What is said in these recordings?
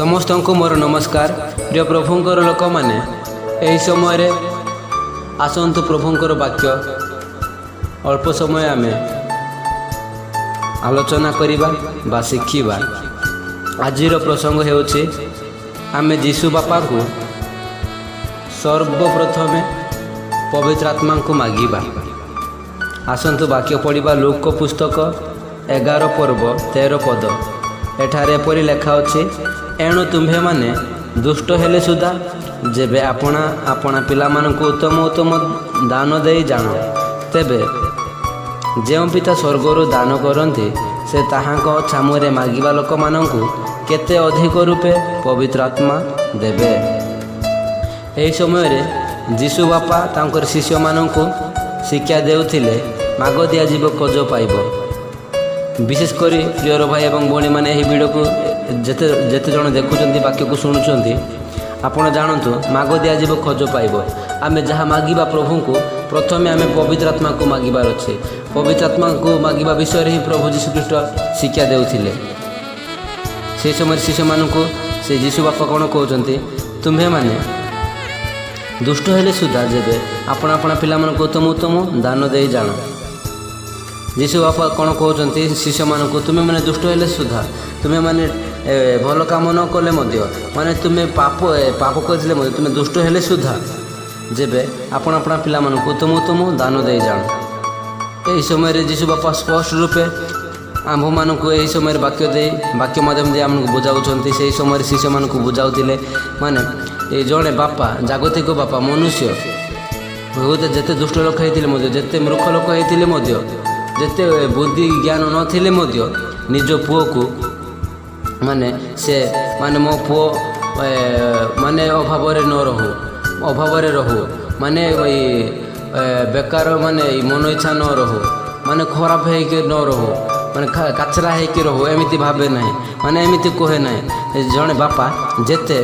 समस्त को मोर नमस्कार। प्रिय प्रभुंकर लोक मैंने यही समय आसतु प्रभुंकर वाक्य अल्प समय आम आलोचना करवा बा शिखा। आज प्रसंग होछि आमे जीशु बापा को सर्वप्रथमे पवित्र आत्मा को मागिबा। आसतु वाक्य पढ़ा लूक पुस्तक 11 पर्व 13 पद। एठारे एपरि लेखा अछि, एणु तुम्भे माने दुष्ट हेले सुधा जेबे आपणा आपणा पिला मानकु उत्तम उत्तम दान दे जान, तेबे जेउ पिता स्वर्गरु दान करती से ताहांक छामुरे मागिबा लोक मानकु केते अधिक रूपे पवित्र आत्मा देबे। एही समय रे जीशु बापा तांकर शिष्य मानकु शिक्षा देउथिले, माग दिया जीव खोज पाइब। विशेषकर प्रियर भाई एवं भौणी मैंने यही वीडियो को जेते जेते जन देखुंत वाक्य को शुणुंट आपण जानतु, माग दिया जीव खोज पाइब। आम जहाँ मागिबा प्रभु को प्रथमे आम पवित्र आत्मा को मागिबार अच्छे। पवित्र आत्मा को मागिबा विषय ही प्रभु जीशुख्रीष्ट शिक्षा देउथिले। से समय शिष्य मानकु से जीशु बापा कौन कहते, तुम्भे माने दुष्ट हेले सुधा जेबे आपण आपण पिला मानकु उत्तम उत्तम दान दे जान। जीशु बापा कौन कहते शिष्य मानकु, तुम्हें मैंने दुष्ट हेले सुधा तुम्हें मैंने भल काम न कले माने तुम्हें पाप पाप करथिले तुम्हें दुष्ट हेले सुधा जेबे आपण आपण पिला मानकु उत्तम उत्तम दान दे जान। यही समय जीशु बापा स्पष्ट रूपे आम्भ मानकु यही समय वाक्य माध्यम दे आमको बुझाउछंती। से समय शिष्य मानकु बुझाउथिले, माने ये जड़े बापा जागतिक बापा मनुष्य बहुत जेते दुष्ट लोक होते, जेते मूर्ख लोक होते, जेते बुद्धि ज्ञान नथिले निज पुओ को माने से माने मो पुओ माने अभाव न रहू, अभाव रहू, माने बेकार माने मन इच्छा न रहू, माने खराब है न रहू, माने काचरा है रहू, एमती भावे ना, माने एमती कहे ना। जड़े बापा जेते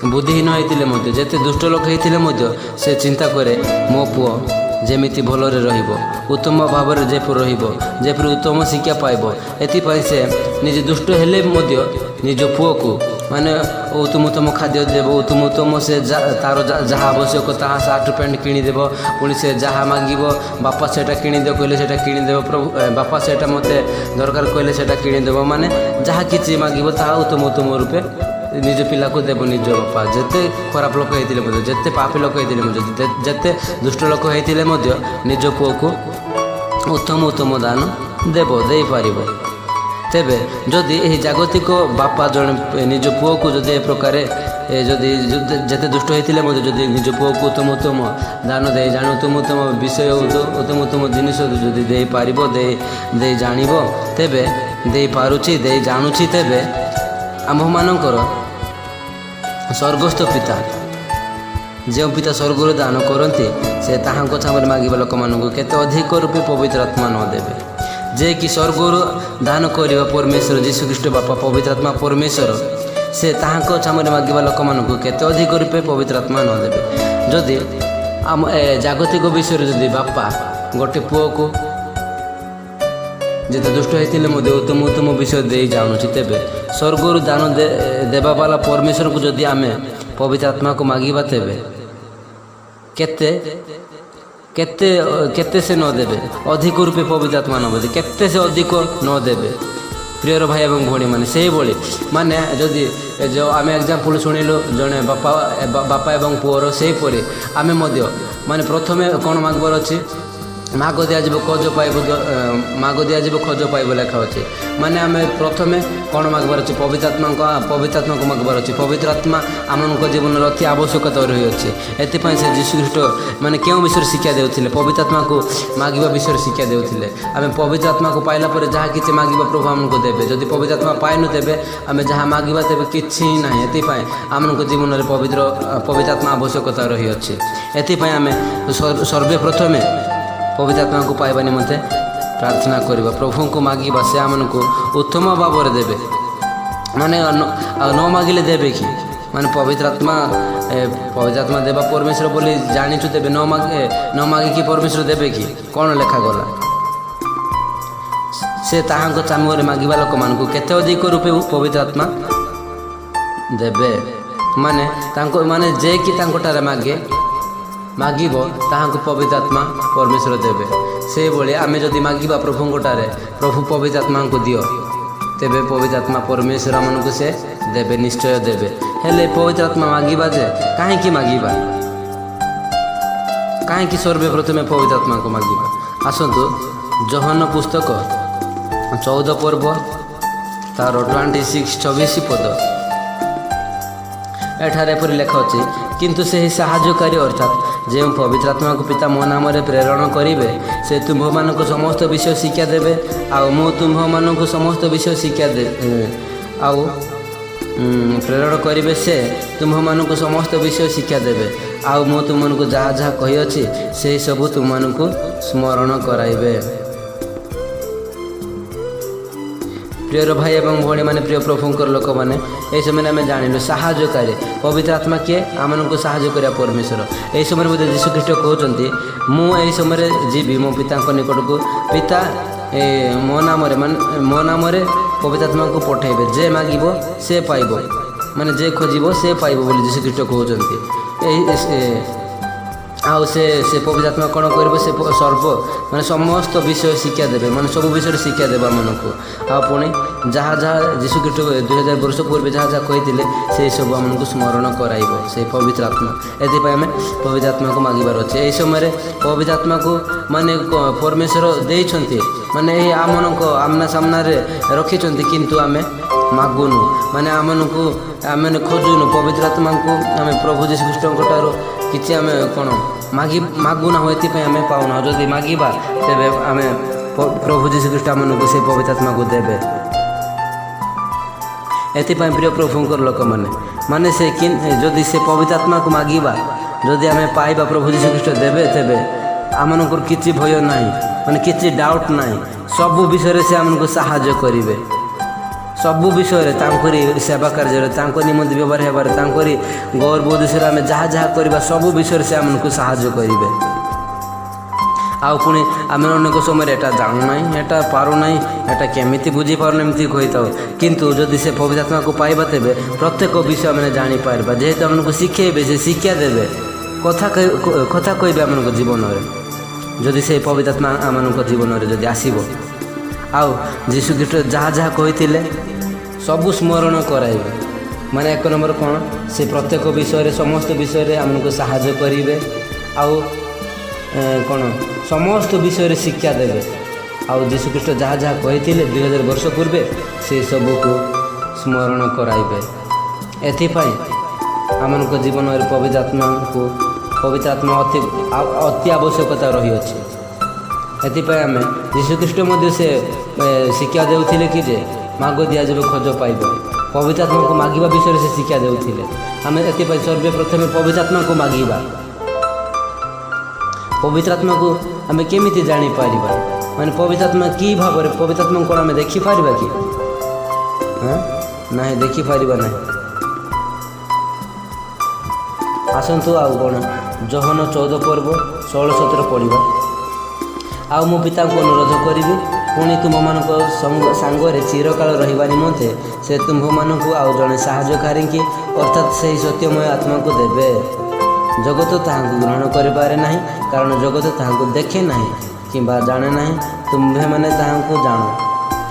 बुद्धिहीन होते, जेते दुष्ट लोक होते से चिंता करे मो पुओ जेमिति भलरे रहिबो, उत्तम भाव में जेपर जेपर उत्तम शिक्षा पाइब। एथिपाई से निज दुष्ट हेले निज पुओ को माने उत्तम उत्तम खाद्य देव, उत्तम उत्तम से तार जहाँ आवश्यक ताहा सार्ट पैंट किणीदेव, पुणी से जहाँ मागिब बापा सेटा किणीदेव कहले सेटा किणीदेव, प्रभु बापा सेटा मते दरकार कहले सेटा किणीदेव, माने जहाँ किछि मागिब ताहा उत्तम उत्तम रूपे निज पिला को देव। निज बापा जेते खराब लोक होते, जेते पापी लोक होते, जेते दुष्ट लोक होते निज पुओ को उत्तम उत्तम दान देव दे पारिब। तेबे जदि यही जागतिक बापा जड़े निज पुओ को जदि ए प्रकार जदि जेते दुष्ट होते जदि निज पुओ को उत्तम उत्तम दान दे जान, उत्तम उत्तम विषय उत्तम उत्तम जिनिस जदि दे पारिब, दे जानिब, तेबे दे पारुछि, दे जानुछि, तेबे आम्भ मानकर स्वर्गस्थ पिता जो पिता स्वर्गर दान करती से ताहांको छामरे मागिबा लोक मानकु केते अधिक रूपे पवित्र आत्मा न देबे। जे कि स्वर्गर दान करिबा परमेश्वर जीशुख्रीष्ट बापा पवित्र आत्मा परमेश्वर से ताहांको छामरे मागिबा लोक मानकु केते अधिक रूपे पवित्र आत्मा न देबे। जदि आम जागतिक विषय जदि बापा गोटे पुओ को जेते दुष्ट होते उत्तम उत्तम विषय दे जानुछि, तेबे स्वर्गर दान देवा वाला परमेश्वर को जदि आमे पवित्र आत्मा को मागिबा, तेबे केते केते केते से न देबे अधिक रूपे पवित्र आत्मा न देबे, केते से अधिक न देबे। प्रियर भाई एवं भौणी मैंने से भाई माने जदि जो आम एग्जाम्पल शुणिलु जड़े बापा एवं पुअर से आम माने प्रथमे कौन मागबार अच्छी, माग दियाजिब खोज पाइब, माग दियाजिब खोज पाइब लेखा अच्छे। माने आम प्रथमे कौन मागबार अच्छे, पवित्र आत्मा को मागबार अच्छे। पवित्र आत्मा आम जीवन अति आवश्यकता रही अच्छे। एथिपाई से जीशुख्रीष्ट माने क्यों विषय शिक्षा देउथिले, पवित्र आत्मा को मागिबा विषय शिक्षा देउथिले। आम पवित्र आत्मा को पाइला पर जहाँ किछि मागिबा प्रभु आमको देबे। जदि पवित्र आत्मा पाइनु तेबे आम जहाँ मागिबा तेबे किछि नाही। एथिपाई आमको जीवन में पवित्र आत्मा आवश्यकता रही अच्छे। एथिपाई आम सर्वप्रथमे पवित्र आत्मा को पाइबा निमंते प्रार्थना करवा, प्रभु को मागिबा, से आमको उत्तम भाव में देवे। माने न मागिले देवे कि माने पवित्र आत्मा देवा परमेश्वर बोली जानिछु, तेबे न मागिकी परमेश्वर देवे कि कौन लेखा गला। से ताहांको चामुरे मागिबा लोक मानकु केते अधिक रूपे पवित्र आत्मा ଦେବେ। ମାନେ ତାଙ୍କୁ ମାନେ ଯେ କି ତାଙ୍କଠାରେ ମାଗିବ ତାହାଙ୍କୁ ପବିତ୍ର ଆତ୍ମା ପରମେଶ୍ୱର ଦେବେ। ସେହିଭଳି ଆମେ ଯଦି ମାଗିବା ପ୍ରଭୁଙ୍କଠାରେ, ପ୍ରଭୁ ପବିତ୍ର ଆତ୍ମାଙ୍କୁ ଦିଅ, ତେବେ ପବିତ୍ର ଆତ୍ମା ପରମେଶ୍ୱର ଆମମାନଙ୍କୁ ସେ ଦେବେ, ନିଶ୍ଚୟ ଦେବେ। ହେଲେ ପବିତ୍ର ଆତ୍ମା ମାଗିବା ଯେ କାହିଁକି ମାଗିବା? କାହିଁକି ସର୍ବପ୍ରଥମେ ପବିତ୍ର ଆତ୍ମାକୁ ମାଗିବା? ଆସନ୍ତୁ ଯୋହନ ପୁସ୍ତକ 14 ପର୍ବ ତାର 26-24 ପଦ। ଏଠାରେ ଏପରି ଲେଖା ଅଛି, କିନ୍ତୁ ସେହି ସାହାଯ୍ୟକାରୀ ଅର୍ଥାତ୍ ଯେଉଁ ପବିତ୍ର ଆତ୍ମାକୁ ପିତା ମୋ ନାମରେ ପ୍ରେରଣ କରିବେ, ସେ ତୁମ୍ଭମାନଙ୍କୁ ସମସ୍ତ ବିଷୟ ଶିକ୍ଷା ଦେବେ। ଆଉ ମୁଁ ତୁମ୍ଭମାନଙ୍କୁ ସମସ୍ତ ବିଷୟ ଶିକ୍ଷା ଆଉ ପ୍ରେରଣ କରିବେ, ସେ ତୁମ୍ଭମାନଙ୍କୁ ସମସ୍ତ ବିଷୟ ଶିକ୍ଷା ଦେବେ। ଆଉ ମୁଁ ତୁମମାନଙ୍କୁ ଯାହା ଯାହା କହିଅଛି ସେହି ସବୁ ତୁମମାନଙ୍କୁ ସ୍ମରଣ କରାଇବେ। ପ୍ରିୟର ଭାଇ ଏବଂ ଭଉଣୀମାନେ, ପ୍ରିୟ ପ୍ରଭୁଙ୍କର ଲୋକମାନେ, ଏହି ସମୟରେ ଆମେ ଜାଣିଲୁ ସାହାଯ୍ୟକାରୀ ପବିତ୍ର ଆତ୍ମା କିଏ? ଆମମାନଙ୍କୁ ସାହାଯ୍ୟ କରିବା ପରମେଶ୍ୱର। ଏହି ସମୟରେ ମଧ୍ୟ ଯୀଶୁଖ୍ରୀଷ୍ଟ କହୁଛନ୍ତି, ମୁଁ ଏହି ସମୟରେ ଯିବି ମୋ ପିତାଙ୍କ ନିକଟକୁ, ପିତା ମୋ ନାମରେ ପବିତ୍ର ଆତ୍ମାକୁ ପଠାଇବେ। ଯେ ମାଗିବ ସେ ପାଇବ, ମାନେ ଯେ ଖୋଜିବ ସେ ପାଇବ ବୋଲି ଯୀଶୁଖ୍ରୀଷ୍ଟ କହୁଛନ୍ତି। ଆଉ ସେ ପବିତ୍ର ଆତ୍ମା କ'ଣ କରିବ? ସେ ସମସ୍ତ ବିଷୟ ଶିକ୍ଷା ଦେବେ, ମାନେ ସବୁ ବିଷୟରେ ଶିକ୍ଷା ଦେବେ ଆମମାନଙ୍କୁ। ଆଉ ପୁଣି ଯାହା ଯୀଶୁଖ୍ରୀଷ୍ଟ 2000 ବର୍ଷ ପୂର୍ବେ ଯାହା କହିଥିଲେ ସେହି ସବୁ ଆମମାନଙ୍କୁ ସ୍ମରଣ କରାଇବ ସେହି ପବିତ୍ର ଆତ୍ମା। ଏଥିପାଇଁ ଆମେ ପବିତ୍ର ଆତ୍ମାକୁ ମାଗିବାର ଅଛି। ଏହି ସମୟରେ ପବିତ୍ର ଆତ୍ମାକୁ ମାନେ ପରମେଶ୍ୱର ଦେଇଛନ୍ତି, ମାନେ ଏହି ଆମମାନଙ୍କ ଆମ୍ନା ସାମ୍ନାରେ ରଖିଛନ୍ତି, କିନ୍ତୁ ଆମେ ମାଗୁନୁ, ମାନେ ଆମେ ଖୋଜୁନୁ ପବିତ୍ର ଆତ୍ମାକୁ। ଆମେ ପ୍ରଭୁ ଯୀଶୁଖ୍ରୀଷ୍ଟଙ୍କ ଠାରୁ କିଛି ଆମେ କ'ଣ ମାଗୁନାହୁଁ, ଏଥିପାଇଁ ଆମେ ପାଉନାହୁଁ। ଯଦି ମାଗିବା ତେବେ ଆମେ ପ୍ରଭୁ ଯୀଶୁଖ୍ରୀଷ୍ଟ ଆମମାନଙ୍କୁ ସେହି ପବିତ୍ର ଆତ୍ମାକୁ ଦେବେ। ଏଥିପାଇଁ ପ୍ରିୟ ପ୍ରଭୁଙ୍କର ଲୋକମାନେ, ମାନେ ଯଦି ସେ ପବିତ୍ର ଆତ୍ମାକୁ ମାଗିବା, ଯଦି ଆମେ ପାଇବା, ପ୍ରଭୁ ଯୀଶୁଖ୍ରୀଷ୍ଟ ଦେବେ, ତେବେ ଆମମାନଙ୍କର କିଛି ଭୟ ନାହିଁ, ମାନେ କିଛି ଡାଉଟ୍ ନାହିଁ। ସବୁ ବିଷୟରେ ସେ ଆମମାନଙ୍କୁ ସାହାଯ୍ୟ କରିବେ। ସବୁ ବିଷୟରେ ତାଙ୍କରି ସେବା କାର୍ଯ୍ୟରେ, ତାଙ୍କ ନିମନ୍ତେ ବ୍ୟବହାର ହେବାରେ, ତାଙ୍କରି ଗୌରବ ଉଦ୍ଦେଶ୍ୟରେ ଆମେ ଯାହା କରିବା, ସବୁ ବିଷୟରେ ସେ ଆମମାନଙ୍କୁ ସାହାଯ୍ୟ କରିବେ। ଆଉ ପୁଣି ଆମେ ଅନେକ ସମୟରେ ଏଇଟା ଜାଣୁନାହିଁ, ଏଇଟା ପାରୁନାହିଁ, ଏଇଟା କେମିତି ବୁଝିପାରୁନି, ଏମିତି କହିଥାଉ। କିନ୍ତୁ ଯଦି ସେ ପବିତ୍ର ଆତ୍ମାକୁ ପାଇବା, ତେବେ ପ୍ରତ୍ୟେକ ବିଷୟ ଆମେ ଜାଣିପାରିବା। ଯେହେତୁ ଆମମାନଙ୍କୁ ଶିଖେଇବେ, ସେ ଶିକ୍ଷା ଦେବେ, କଥା କହିବେ ଆମମାନଙ୍କ ଜୀବନରେ। ଯଦି ସେ ପବିତ୍ର ଆତ୍ମା ଆମମାନଙ୍କ ଜୀବନରେ ଯଦି ଆସିବ, ଆଉ ଯୀଶୁଖ୍ରୀଷ୍ଟ ଯାହା କହିଥିଲେ ସବୁ ସ୍ମରଣ କରାଇବେ। ମାନେ 1 ନମ୍ବର କ'ଣ? ସେ ପ୍ରତ୍ୟେକ ବିଷୟରେ, ସମସ୍ତ ବିଷୟରେ ଆମକୁ ସାହାଯ୍ୟ କରିବେ। ଆଉ କ'ଣ? ସମସ୍ତ ବିଷୟରେ ଶିକ୍ଷା ଦେବେ। ଆଉ ଯୀଶୁଖ୍ରୀଷ୍ଟ ଯାହା କହିଥିଲେ 2000 ବର୍ଷ ପୂର୍ବେ, ସେ ସବୁକୁ ସ୍ମରଣ କରାଇବେ। ଏଥିପାଇଁ ଆମମାନଙ୍କ ଜୀବନରେ ପବିତ୍ର ଆତ୍ମା ଅତି ଆବଶ୍ୟକତା ରହିଅଛି। ଏଥିପାଇଁ ଆମେ ଯୀଶୁଖ୍ରୀଷ୍ଟ ମଧ୍ୟ ସେ ଶିକ୍ଷା ଦେଉଥିଲେ କି ଯେ ମାଗ ଦିଆଯିବ, ଖୋଜ ପାଇବ। ପବିତ୍ର ଆତ୍ମାକୁ ମାଗିବା ବିଷୟରେ ସେ ଶିକ୍ଷା ଦେଉଥିଲେ। ଆମେ ଏଥିପାଇଁ ସର୍ବପ୍ରଥମେ ପବିତ୍ର ଆତ୍ମାକୁ ମାଗିବା। ପବିତ୍ର ଆତ୍ମାକୁ ଆମେ କେମିତି ଜାଣିପାରିବା? ମାନେ ପବିତ୍ର ଆତ୍ମା କି ଭାବରେ? ପବିତ୍ର ଆତ୍ମାକୁ କ'ଣ ଆମେ ଦେଖିପାରିବା କି? ନାହିଁ, ଦେଖିପାରିବା ନାହିଁ। ଆସନ୍ତୁ ଆଉ କ'ଣ ଯୋହନ 14 ପର୍ବ 16-17 ପଢ଼ିବା। ଆଉ ମୁଁ ପିତାଙ୍କୁ ଅନୁରୋଧ କରିବି, ପୁଣି ତୁମମାନଙ୍କ ସାଙ୍ଗରେ ଚିରକାଳ ରହିବା ନିମନ୍ତେ ସେ ତୁମ୍ଭମାନଙ୍କୁ ଆଉ ଜଣେ ସାହାଯ୍ୟକାରୀଙ୍କି ଅର୍ଥାତ୍ ସେହି ସତ୍ୟମୟ ଆତ୍ମାକୁ ଦେବେ। ଜଗତ ତାହାଙ୍କୁ ଗ୍ରହଣ କରିପାରେ ନାହିଁ, କାରଣ ଜଗତ ତାହାଙ୍କୁ ଦେଖେ ନାହିଁ କିମ୍ବା ଜାଣେ ନାହିଁ। ତୁମ୍ଭେମାନେ ତାହାଙ୍କୁ ଜାଣ,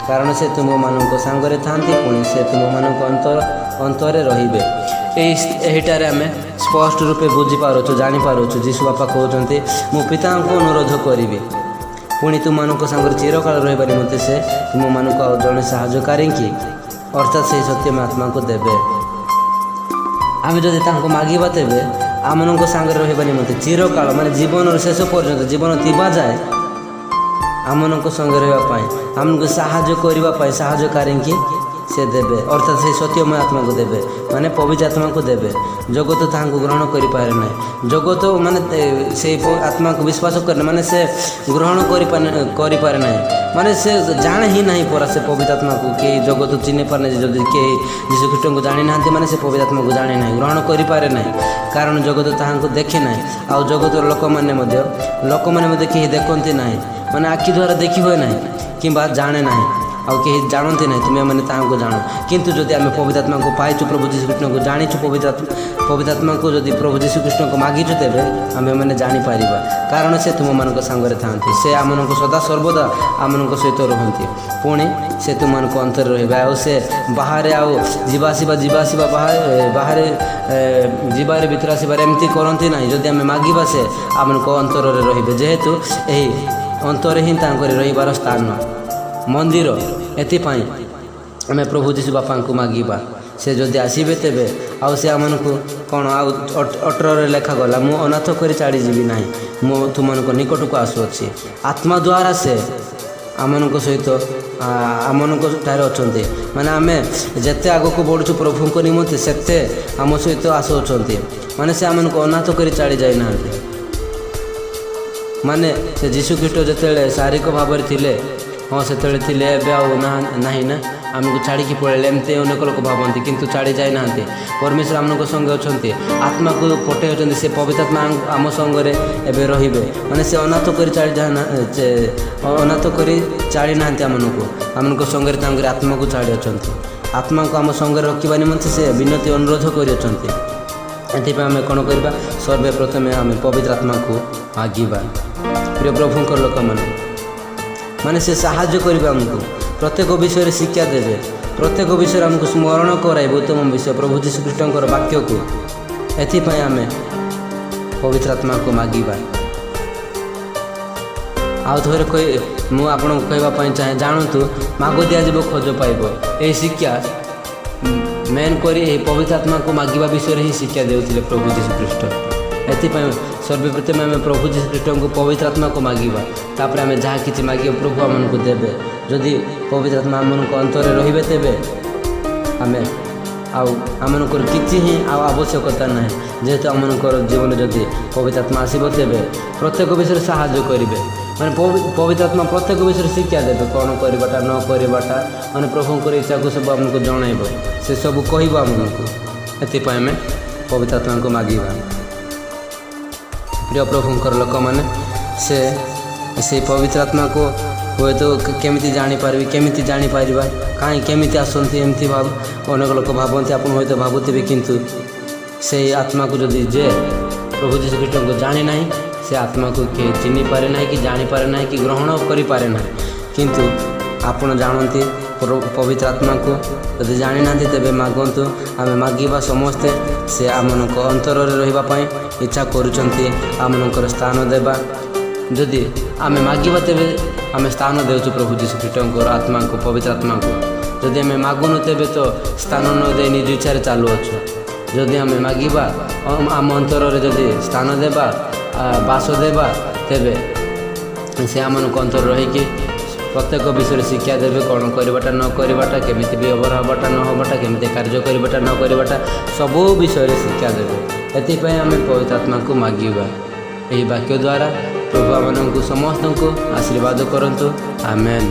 କାରଣ ସେ ତୁମମାନଙ୍କ ସାଙ୍ଗରେ ଥାନ୍ତି, ପୁଣି ସେ ତୁମମାନଙ୍କ ଅନ୍ତରରେ ରହିବେ। ଏହିଠାରେ ଆମେ ସ୍ପଷ୍ଟ ରୂପେ ବୁଝିପାରୁଛୁ, ଜାଣିପାରୁଛୁ, ଯୀଶୁ ବାପା କହୁଛନ୍ତି, ମୁଁ ପିତାଙ୍କୁ ଅନୁରୋଧ କରିବି, ପୁଣି ତୁମମାନଙ୍କ ସାଙ୍ଗରେ ଚିରକାଳ ରହିବା ନିମନ୍ତେ ସେ ତୁମମାନଙ୍କୁ ଆଉ ଜଣେ ସାହାଯ୍ୟକାରୀଙ୍କି ଅର୍ଥାତ୍ ସେହି ସତ୍ୟମୟ ଆତ୍ମାକୁ ଦେବେ। ଆମେ ଯଦି ତାଙ୍କୁ ମାଗିବା, ତେବେ ଆମମାନଙ୍କ ସାଙ୍ଗରେ ରହିବା ନିମନ୍ତେ ଚିରକାଳ, ମାନେ ଜୀବନର ଶେଷ ପର୍ଯ୍ୟନ୍ତ, ଜୀବନ ଥିବା ଯାଏ ଆମମାନଙ୍କ ସଙ୍ଗେ ରହିବା ପାଇଁ, ଆମକୁ ସାହାଯ୍ୟ କରିବା ପାଇଁ ସାହାଯ୍ୟକାରୀଙ୍କି ସେ ଦେବେ, ଅର୍ଥାତ୍ ସେହି ସତ୍ୟମୟ ଆତ୍ମାକୁ ଦେବେ, ମାନେ ପବିତ୍ର ଆତ୍ମାକୁ ଦେବେ। ଜଗତ ତାହାଙ୍କୁ ଗ୍ରହଣ କରିପାରେ ନାହିଁ। ଜଗତ ମାନେ ସେହି ଆତ୍ମାକୁ ବିଶ୍ୱାସ କରେ, ମାନେ ସେ ଗ୍ରହଣ କରିପାରେ ନାହିଁ, ମାନେ ସେ ଜାଣେ ହିଁ ନାହିଁ ପରା ସେ ପବିତ୍ର ଆତ୍ମାକୁ। କେହି ଜଗତ ଚିହ୍ନି ପାରେ ନାହିଁ। ଯଦି କେହି ଯୀଶୁଖ୍ରୀଷ୍ଟଙ୍କୁ ଜାଣିନାହାନ୍ତି, ମାନେ ସେ ପବିତ୍ର ଆତ୍ମାକୁ ଜାଣେ ନାହିଁ, ଗ୍ରହଣ କରିପାରେ ନାହିଁ, କାରଣ ଜଗତ ତାହାଙ୍କୁ ଦେଖେ ନାହିଁ। ଆଉ ଜଗତର ଲୋକମାନେ ମଧ୍ୟ କେହି ଦେଖନ୍ତି ନାହିଁ, ମାନେ ଆଖି ଦ୍ୱାରା ଦେଖି ହୁଏ ନାହିଁ କିମ୍ବା ଜାଣେ ନାହିଁ। ଆଉ କେହି ଜାଣନ୍ତି ନାହିଁ, ତୁମେମାନେ ତାହାଙ୍କୁ ଜାଣ। କିନ୍ତୁ ଯଦି ଆମେ ପବିତ୍ର ଆତ୍ମାକୁ ପାଇଛୁ, ପ୍ରଭୁ ଯୀଶୁଖ୍ରୀଷ୍ଟଙ୍କୁ ଜାଣିଛୁ, ପବିତ୍ର ଆତ୍ମାକୁ ଯଦି ପ୍ରଭୁ ଯୀଶୁଖ୍ରୀଷ୍ଟଙ୍କୁ ମାଗିଛୁ, ତେବେ ଆମେମାନେ ଜାଣିପାରିବା। କାରଣ ସେ ତୁମମାନଙ୍କ ସାଙ୍ଗରେ ଥାଆନ୍ତି, ସେ ଆମମାନଙ୍କୁ ସଦା ସର୍ବଦା ଆମମାନଙ୍କ ସହିତ ରୁହନ୍ତି। ପୁଣି ସେ ତୁମମାନଙ୍କ ଅନ୍ତରେ ରହିବେ। ଆଉ ସେ ବାହାରେ ଆଉ ଯିବା ଆସିବା ବାହାରେ ଯିବାରେ ଭିତରେ ଆସିବାରେ ଏମିତି କରନ୍ତି ନାହିଁ। ଯଦି ଆମେ ମାଗିବା, ସେ ଆମମାନଙ୍କ ଅନ୍ତରରେ ରହିବେ, ଯେହେତୁ ଏହି ଅନ୍ତରରେ ହିଁ ତାଙ୍କର ରହିବାର ସ୍ଥାନ, ମନ୍ଦିର। ଏଥିପାଇଁ ଆମେ ପ୍ରଭୁ ଯୀଶୁ ବାପାଙ୍କୁ ମାଗିବା। ସେ ଯଦି ଆସିବେ ତେବେ ଆଉ ସେ ଆମମାନଙ୍କୁ କ'ଣ ଆଉ 18ରେ ଲେଖାଗଲା, ମୁଁ ଅନାଥ କରି ଛାଡ଼ିଯିବି ନାହିଁ, ମୁଁ ତୁମମାନଙ୍କ ନିକଟକୁ ଆସୁଅଛି। ଆତ୍ମା ଦ୍ୱାରା ସେ ଆମମାନଙ୍କ ସହିତ ଆମମାନଙ୍କ ଠାରେ ଅଛନ୍ତି। ମାନେ ଆମେ ଯେତେ ଆଗକୁ ବଢ଼ୁଛୁ ପ୍ରଭୁଙ୍କ ନିମନ୍ତେ, ସେତେ ଆମ ସହିତ ଆସୁଅଛନ୍ତି। ମାନେ ସେ ଆମମାନଙ୍କୁ ଅନାଥ କରି ଛାଡ଼ି ଯାଇନାହାନ୍ତି। ମାନେ ସେ ଯୀଶୁଖ୍ରୀଷ୍ଟ ଯେତେବେଳେ ଶାରୀରିକ ଭାବରେ ଥିଲେ, ହଁ ସେତେବେଳେ ଥିଲେ, ଏବେ ଆଉ ନାହିଁ ନା, ଆମକୁ ଛାଡ଼ିକି ପଳେଇଲେ, ଏମିତି ଅନେକ ଲୋକ ଭାବନ୍ତି। କିନ୍ତୁ ଛାଡ଼ି ଯାଇନାହାନ୍ତି। ପରମେଶ୍ୱର ଆମମାନଙ୍କ ସଙ୍ଗେ ଅଛନ୍ତି, ଆତ୍ମାକୁ ପଠାଇଛନ୍ତି। ସେ ପବିତ୍ର ଆତ୍ମା ଆମ ସଙ୍ଗରେ ଏବେ ରହିବେ। ମାନେ ସେ ଅନାଥ କରି ଛାଡ଼ି ନାହାନ୍ତି ଆମମାନଙ୍କ ସଙ୍ଗରେ ତାଙ୍କର ଆତ୍ମାକୁ ଛାଡ଼ି ଅଛନ୍ତି। ଆତ୍ମାକୁ ଆମ ସଙ୍ଗରେ ରଖିବା ନିମନ୍ତେ ସେ ବିନତି ଅନୁରୋଧ କରିଅଛନ୍ତି। ଏଥିପାଇଁ ଆମେ କ'ଣ କରିବା? ସର୍ବପ୍ରଥମେ ଆମେ ପବିତ୍ର ଆତ୍ମାକୁ ମାଗିବା। ପ୍ରିୟ ପ୍ରଭୁଙ୍କର ଲୋକମାନେ, ମାନେ ସେ ସାହାଯ୍ୟ କରିବେ ଆମକୁ, ପ୍ରତ୍ୟେକ ବିଷୟରେ ଶିକ୍ଷା ଦେବେ, ପ୍ରତ୍ୟେକ ବିଷୟରେ ଆମକୁ ସ୍ମରଣ କରାଇବେ ଉତ୍ତମ ବିଷୟ, ପ୍ରଭୁ ଯୀଶୁଖ୍ରୀଷ୍ଟଙ୍କର ବାକ୍ୟକୁ। ଏଥିପାଇଁ ଆମେ ପବିତ୍ର ଆତ୍ମାକୁ ମାଗିବା। ଆଉ ଥରେ ମୁଁ ଆପଣଙ୍କୁ କହିବା ପାଇଁ ଚାହେଁ, ଜାଣନ୍ତୁ, ମାଗ ଦିଆଯିବ, ଖୋଜ ପାଇବ। ଏହି ଶିକ୍ଷା ମେନ୍ କରି ଏହି ପବିତ୍ର ଆତ୍ମାକୁ ମାଗିବା ବିଷୟରେ ହିଁ ଶିକ୍ଷା ଦେଉଥିଲେ ପ୍ରଭୁ ଯୀଶୁଖ୍ରୀଷ୍ଟ। ଏଥିପାଇଁ ସର୍ବପ୍ରଥମେ ଆମେ ପ୍ରଭୁ ଯୀଶୁଖ୍ରୀଷ୍ଟଙ୍କୁ ପବିତ୍ର ଆତ୍ମାକୁ ମାଗିବା। ତାପରେ ଆମେ ଯାହା କିଛି ମାଗିବା ପ୍ରଭୁ ଆମମାନଙ୍କୁ ଦେବେ। ଯଦି ପବିତ୍ର ଆତ୍ମା ଆମମାନଙ୍କ ଅନ୍ତରରେ ରହିବେ, ତେବେ ଆମମାନଙ୍କର କିଛି ହିଁ ଆଉ ଆବଶ୍ୟକତା ନାହିଁ। ଯେହେତୁ ଆମମାନଙ୍କର ଜୀବନରେ ଯଦି ପବିତ୍ର ଆତ୍ମା ଆସିବ, ତେବେ ପ୍ରତ୍ୟେକ ବିଷୟରେ ସାହାଯ୍ୟ କରିବେ। ମାନେ ପବିତ୍ର ଆତ୍ମା ପ୍ରତ୍ୟେକ ବିଷୟରେ ଶିକ୍ଷା ଦେବେ, କ'ଣ କରିବାଟା ନ କରିବାଟା, ମାନେ ପ୍ରଭୁଙ୍କର ଇଚ୍ଛାକୁ ସବୁ ଆମକୁ ଜଣାଇବ, ସେସବୁ କହିବ ଆମମାନଙ୍କୁ। ଏଥିପାଇଁ ଆମେ ପବିତ୍ର ଆତ୍ମାଙ୍କୁ ମାଗିବା। ପ୍ରିୟ ପ୍ରଭୁଙ୍କର ଲୋକମାନେ, ସେଇ ପବିତ୍ର ଆତ୍ମାକୁ ହୁଏତ କେମିତି ଜାଣିପାରିବା, କେମିତି ଆସନ୍ତି, ଏମିତି ଅନେକ ଲୋକ ଭାବନ୍ତି। ଆପଣ ହୁଏତ ଭାବୁଥିବେ, କିନ୍ତୁ ସେଇ ଆତ୍ମାକୁ ଯଦି ପ୍ରଭୁ ଯୀଶୁଖ୍ରୀଷ୍ଟଙ୍କୁ ଜାଣିନାହିଁ, ସେ ଆତ୍ମାକୁ କିଏ ଚିହ୍ନିପାରେ ନାହିଁ, କି ଜାଣିପାରେ ନାହିଁ, କି ଗ୍ରହଣ କରିପାରେ ନାହିଁ। କିନ୍ତୁ ଆପଣ ଜାଣନ୍ତି ପବିତ୍ର ଆତ୍ମାକୁ। ଯଦି ଜାଣିନାହାନ୍ତି, ତେବେ ମାଗନ୍ତୁ। ଆମେ ମାଗିବା ସମସ୍ତେ। ସେ ଆମମାନଙ୍କ ଅନ୍ତରରେ ରହିବା ପାଇଁ ଇଚ୍ଛା କରୁଛନ୍ତି, ଆମମାନଙ୍କର ସ୍ଥାନ ଦେବା। ଯଦି ଆମେ ମାଗିବା, ତେବେ ଆମେ ସ୍ଥାନ ଦେଉଛୁ ପ୍ରଭୁ ଯୀଶୁଖ୍ରୀଷ୍ଟଙ୍କର ଆତ୍ମାକୁ, ପବିତ୍ର ଆତ୍ମାକୁ। ଯଦି ଆମେ ମାଗୁନୁ, ତେବେ ତ ସ୍ଥାନ ନ ଦେଇ ନିଜ ଇଚ୍ଛାରେ ଚାଲୁଅଛୁ। ଯଦି ଆମେ ମାଗିବା, ଆମ ଅନ୍ତରରେ ଯଦି ସ୍ଥାନ ଦେବା, ବାସ ଦେବା, ତେବେ ସେ ଆମମାନଙ୍କ ଅନ୍ତରରେ ରହିକି ପ୍ରତ୍ୟେକ ବିଷୟରେ ଶିକ୍ଷା ଦେବେ, କ'ଣ କରିବାଟା ନ କରିବାଟା, କେମିତି ବ୍ୟବହାର ହେବାଟା ନ ହେବାଟା, କେମିତି କାର୍ଯ୍ୟ କରିବାଟା ନ କରିବାଟା, ସବୁ ବିଷୟରେ ଶିକ୍ଷା ଦେବେ। ଏଥିପାଇଁ ଆମେ ପବିତ୍ର ଆତ୍ମାକୁ ମାଗିବା। ଏହି ବାକ୍ୟ ଦ୍ୱାରା ପ୍ରଭୁ ଆମମାନଙ୍କୁ ସମସ୍ତଙ୍କୁ ଆଶୀର୍ବାଦ କରନ୍ତୁ। ଆମେନ୍।